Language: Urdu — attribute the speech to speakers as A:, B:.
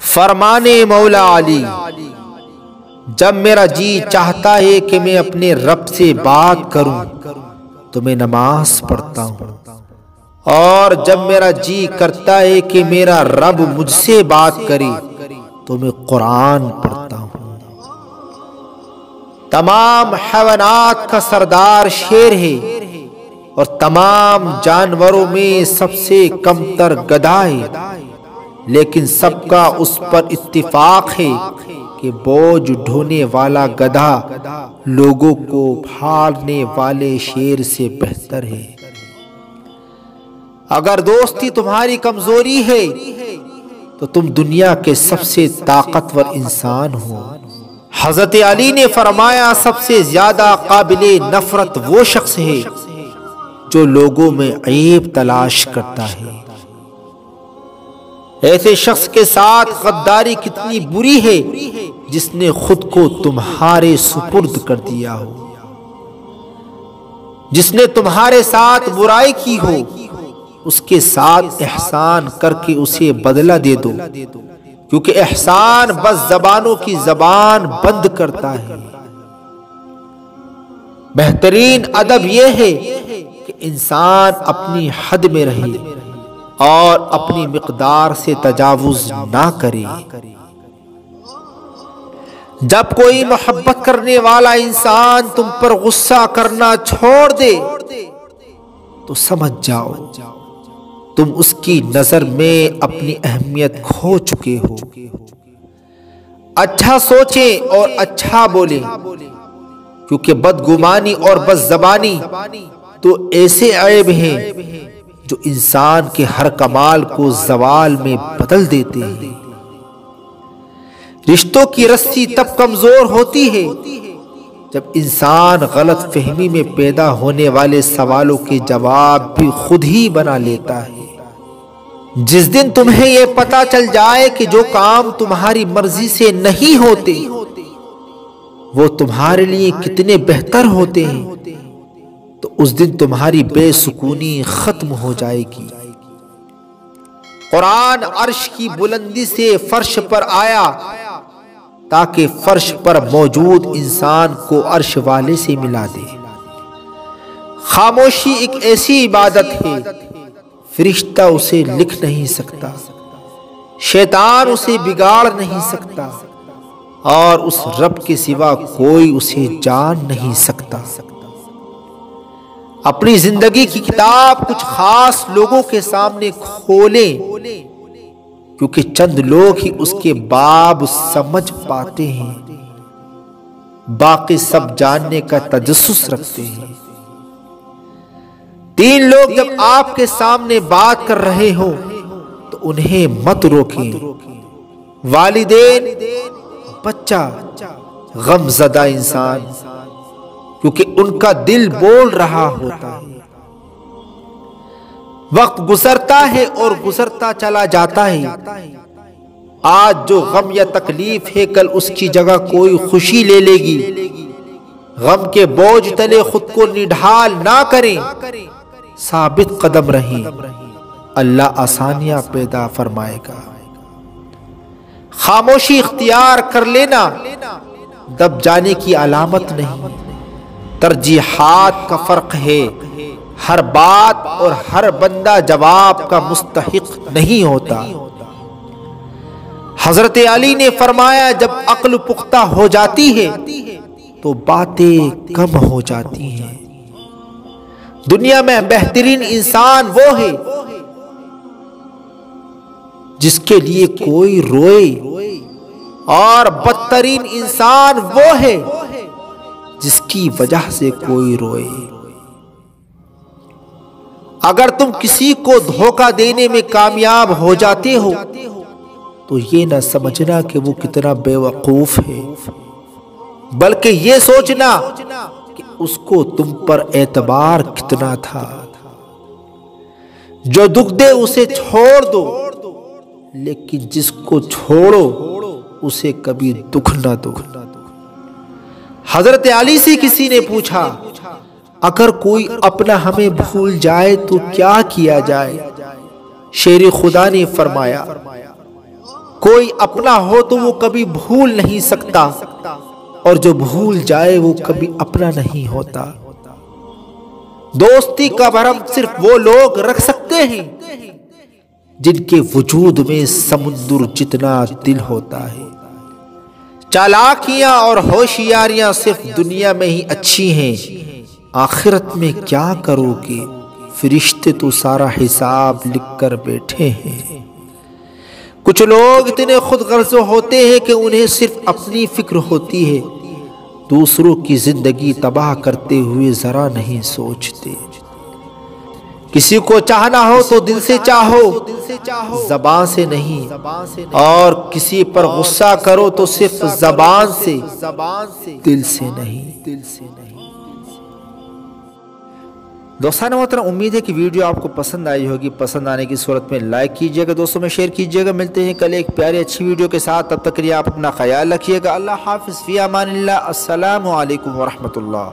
A: فرمانے مولا علی، جب میرا جی چاہتا ہے کہ میں اپنے رب سے بات کروں تو میں نماز پڑھتا ہوں، اور جب میرا جی کرتا ہے کہ میرا رب مجھ سے بات کرے تو میں قرآن پڑھتا ہوں۔ تمام حیوانات کا سردار شیر ہے اور تمام جانوروں میں سب سے کمتر گدھا ہے، لیکن سب کا اس پر اتفاق ہے کہ بوجھ ڈھونے والا گدھا لوگوں کو پھاڑنے والے شیر سے بہتر ہے۔ اگر دوستی تمہاری کمزوری ہے تو تم دنیا کے سب سے طاقتور انسان ہو۔ حضرت علی نے فرمایا، سب سے زیادہ قابل نفرت وہ شخص ہے جو لوگوں میں عیب تلاش کرتا ہے۔ ایسے شخص کے ساتھ غداری کتنی بری ہے جس نے خود کو تمہارے سپرد کر دیا ہو، جس نے تمہارے ساتھ برائی کی ہو، اس کے ساتھ احسان کر کے اسے بدلہ دے دو، کیونکہ احسان بس زبانوں کی زبان بند کرتا ہے۔ بہترین ادب یہ ہے کہ انسان اپنی حد میں رہے اور اپنی مقدار سے تجاوز نہ کرے۔ جب کوئی محبت کرنے والا انسان تم پر غصہ کرنا چھوڑ دے تو سمجھ جاؤ تم اس کی نظر میں اپنی اہمیت کھو چکے ہو۔ اچھا سوچیں اور اچھا بولیں، کیونکہ بدگمانی اور بد زبانی تو ایسے عیب ہیں جو انسان کے ہر کمال کو زوال میں بدل دیتے ہیں۔ رشتوں کی رسی تب کمزور ہوتی ہے جب انسان غلط فہمی میں پیدا ہونے والے سوالوں کے جواب بھی خود ہی بنا لیتا ہے۔ جس دن تمہیں یہ پتا چل جائے کہ جو کام تمہاری مرضی سے نہیں ہوتے وہ تمہارے لیے کتنے بہتر ہوتے ہیں، تو اس دن تمہاری بے سکونی ختم ہو جائے گی۔ قرآن عرش کی بلندی سے فرش پر آیا تاکہ فرش پر موجود انسان کو عرش والے سے ملا دے۔ خاموشی ایک ایسی عبادت ہے، فرشتہ اسے لکھ نہیں سکتا، شیطان اسے بگاڑ نہیں سکتا، اور اس رب کے سوا کوئی اسے جان نہیں سکتا۔ اپنی زندگی کی کتاب کچھ خاص لوگوں کے سامنے کھولیں، کیونکہ چند لوگ ہی اس کے باب سمجھ پاتے ہیں، باقی سب جاننے کا تجسس رکھتے ہیں۔ 3 لوگ جب آپ کے سامنے بات کر رہے ہوں تو انہیں مت روکیں، والدین، بچہ، غم زدہ انسان، کیونکہ ان کا دل بول رہا ہوتا ہے۔ وقت گزرتا ہے اور گزرتا چلا جاتا ہے۔ آج جو غم یا تکلیف ہے کل اس کی جگہ کوئی خوشی لے لے گی۔ غم کے بوجھ تلے خود کو نڈھال نہ کریں، ثابت قدم رہیں، اللہ آسانیاں پیدا فرمائے گا۔ خاموشی اختیار کر لینا دب جانے کی علامت نہیں، ترجیحات کا فرق ہے۔ ہر بات اور ہر بندہ جواب کا مستحق نہیں ہوتا۔ حضرت علی نے فرمایا، جب عقل پختہ ہو جاتی ہے تو باتیں کم ہو جاتی ہیں۔ دنیا میں بہترین انسان وہ ہے جس کے لیے کوئی روئے، اور بدترین انسان وہ ہے جس کی وجہ سے کوئی روئے۔ اگر تم کسی کو دھوکہ دینے میں کامیاب ہو جاتے ہو تو یہ نہ سمجھنا کہ وہ کتنا بے وقوف ہے، بلکہ یہ سوچنا کہ اس کو تم پر اعتبار کتنا تھا۔ جو دکھ دے اسے چھوڑ دو، لیکن جس کو چھوڑو اسے کبھی دکھ نہ دو۔ حضرت علی سے کسی نے پوچھا، اگر کوئی اپنا ہمیں بھول جائے تو کیا کیا جائے؟ شیر خدا نے فرمایا، کوئی اپنا ہو تو وہ کبھی بھول نہیں سکتا، اور جو بھول جائے وہ کبھی اپنا نہیں ہوتا۔ دوستی کا بھرم صرف وہ لوگ رکھ سکتے ہیں جن کے وجود میں سمندر جتنا دل ہوتا ہے۔ چالاکیاں اور ہوشیاریاں صرف دنیا میں ہی اچھی ہیں، آخرت میں کیا کرو گے؟ فرشتے تو سارا حساب لکھ کر بیٹھے ہیں۔ کچھ لوگ اتنے خود غرض ہوتے ہیں کہ انہیں صرف اپنی فکر ہوتی ہے، دوسروں کی زندگی تباہ کرتے ہوئے ذرا نہیں سوچتے۔ کسی کو چاہنا ہو تو دل سے چاہو، زبان سے نہیں، اور کسی پر غصہ کرو تو صرف زبان سے، دل سے نہیں۔ دوستان محترم، امید ہے کہ ویڈیو آپ کو پسند آئی ہوگی۔ پسند آنے کی صورت میں لائک کیجئے گا، دوستوں میں شیئر کیجئے گا۔ ملتے ہیں کل ایک پیاری اچھی ویڈیو کے ساتھ، تب تک کے لیے آپ اپنا خیال رکھیے گا۔ اللہ حافظ، فی امان اللہ، السلام علیکم ورحمۃ اللہ۔